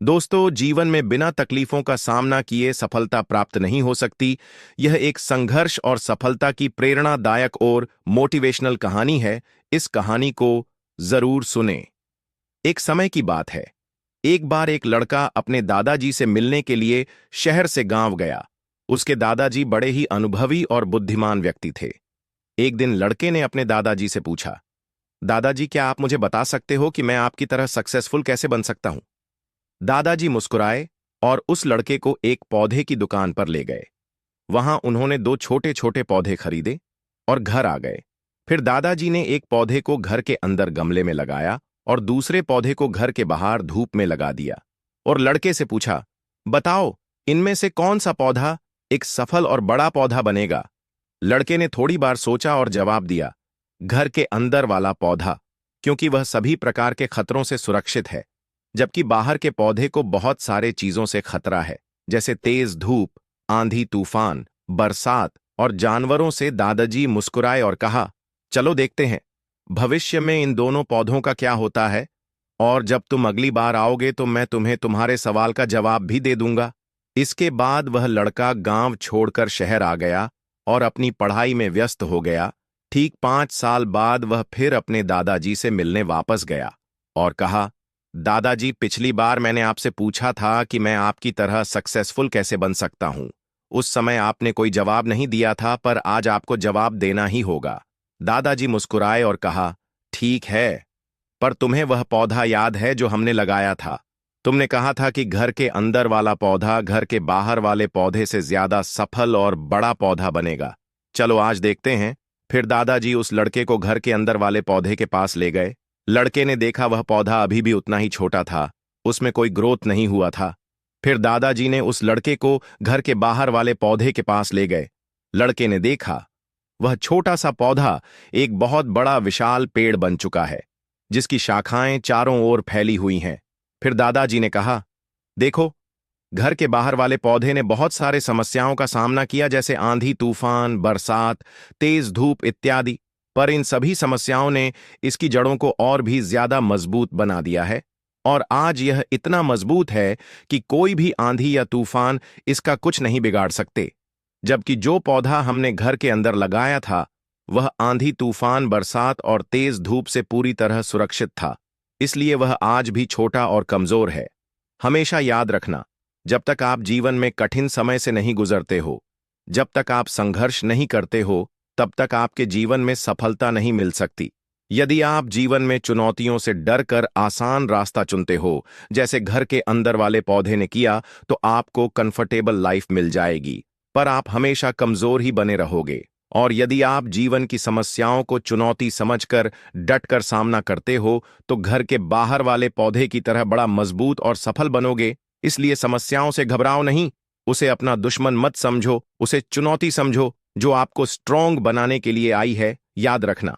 दोस्तों, जीवन में बिना तकलीफों का सामना किए सफलता प्राप्त नहीं हो सकती। यह एक संघर्ष और सफलता की प्रेरणादायक और मोटिवेशनल कहानी है। इस कहानी को जरूर सुने। एक समय की बात है। एक बार एक लड़का अपने दादाजी से मिलने के लिए शहर से गांव गया। उसके दादाजी बड़े ही अनुभवी और बुद्धिमान व्यक्ति थे। एक दिन लड़के ने अपने दादाजी से पूछा, दादाजी, क्या आप मुझे बता सकते हो कि मैं आपकी तरह सक्सेसफुल कैसे बन सकता हूं? दादाजी मुस्कुराए और उस लड़के को एक पौधे की दुकान पर ले गए। वहां उन्होंने दो छोटे छोटे पौधे खरीदे और घर आ गए। फिर दादाजी ने एक पौधे को घर के अंदर गमले में लगाया और दूसरे पौधे को घर के बाहर धूप में लगा दिया और लड़के से पूछा, बताओ, इनमें से कौन सा पौधा एक सफल और बड़ा पौधा बनेगा? लड़के ने थोड़ी बार सोचा और जवाब दिया, घर के अंदर वाला पौधा, क्योंकि वह सभी प्रकार के खतरों से सुरक्षित है, जबकि बाहर के पौधे को बहुत सारे चीजों से खतरा है, जैसे तेज धूप, आंधी तूफान, बरसात और जानवरों से। दादाजी मुस्कुराए और कहा, चलो देखते हैं भविष्य में इन दोनों पौधों का क्या होता है, और जब तुम अगली बार आओगे तो मैं तुम्हें तुम्हारे सवाल का जवाब भी दे दूंगा। इसके बाद वह लड़का गांव छोड़कर शहर आ गया और अपनी पढ़ाई में व्यस्त हो गया। ठीक 5 साल बाद वह फिर अपने दादाजी से मिलने वापस गया और कहा, दादाजी, पिछली बार मैंने आपसे पूछा था कि मैं आपकी तरह सक्सेसफुल कैसे बन सकता हूं। उस समय आपने कोई जवाब नहीं दिया था, पर आज आपको जवाब देना ही होगा। दादाजी मुस्कुराए और कहा, ठीक है, पर तुम्हें वह पौधा याद है जो हमने लगाया था? तुमने कहा था कि घर के अंदर वाला पौधा घर के बाहर वाले पौधे से ज्यादा सफल और बड़ा पौधा बनेगा। चलो आज देखते हैं। फिर दादाजी उस लड़के को घर के अंदर वाले पौधे के पास ले गए। लड़के ने देखा वह पौधा अभी भी उतना ही छोटा था, उसमें कोई ग्रोथ नहीं हुआ था। फिर दादाजी ने उस लड़के को घर के बाहर वाले पौधे के पास ले गए। लड़के ने देखा वह छोटा सा पौधा एक बहुत बड़ा विशाल पेड़ बन चुका है, जिसकी शाखाएं चारों ओर फैली हुई हैं। फिर दादाजी ने कहा, देखो, घर के बाहर वाले पौधे ने बहुत सारे समस्याओं का सामना किया, जैसे आंधी तूफान, बरसात, तेज धूप इत्यादि, पर इन सभी समस्याओं ने इसकी जड़ों को और भी ज्यादा मजबूत बना दिया है, और आज यह इतना मजबूत है कि कोई भी आंधी या तूफान इसका कुछ नहीं बिगाड़ सकते। जबकि जो पौधा हमने घर के अंदर लगाया था, वह आंधी तूफान, बरसात और तेज धूप से पूरी तरह सुरक्षित था, इसलिए वह आज भी छोटा और कमजोर है। हमेशा याद रखना, जब तक आप जीवन में कठिन समय से नहीं गुजरते हो, जब तक आप संघर्ष नहीं करते हो, तब तक आपके जीवन में सफलता नहीं मिल सकती। यदि आप जीवन में चुनौतियों से डर कर आसान रास्ता चुनते हो, जैसे घर के अंदर वाले पौधे ने किया, तो आपको कंफर्टेबल लाइफ मिल जाएगी, पर आप हमेशा कमजोर ही बने रहोगे। और यदि आप जीवन की समस्याओं को चुनौती समझकर डटकर सामना करते हो, तो घर के बाहर वाले पौधे की तरह बड़ा मजबूत और सफल बनोगे। इसलिए समस्याओं से घबराओ नहीं, उसे अपना दुश्मन मत समझो, उसे चुनौती समझो जो आपको स्ट्रांग बनाने के लिए आई है। याद रखना,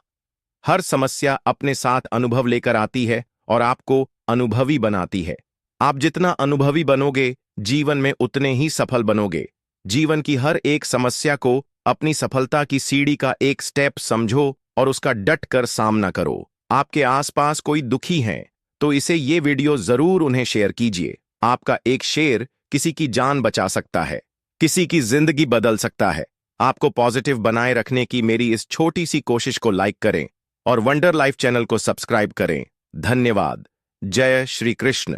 हर समस्या अपने साथ अनुभव लेकर आती है और आपको अनुभवी बनाती है। आप जितना अनुभवी बनोगे, जीवन में उतने ही सफल बनोगे। जीवन की हर एक समस्या को अपनी सफलता की सीढ़ी का एक स्टेप समझो और उसका डट कर सामना करो। आपके आसपास कोई दुखी है तो इसे ये वीडियो जरूर उन्हें शेयर कीजिए। आपका एक शेयर किसी की जान बचा सकता है, किसी की जिंदगी बदल सकता है। आपको पॉजिटिव बनाए रखने की मेरी इस छोटी सी कोशिश को लाइक करें और वंडर लाइफ चैनल को सब्सक्राइब करें। धन्यवाद। जय श्री कृष्ण।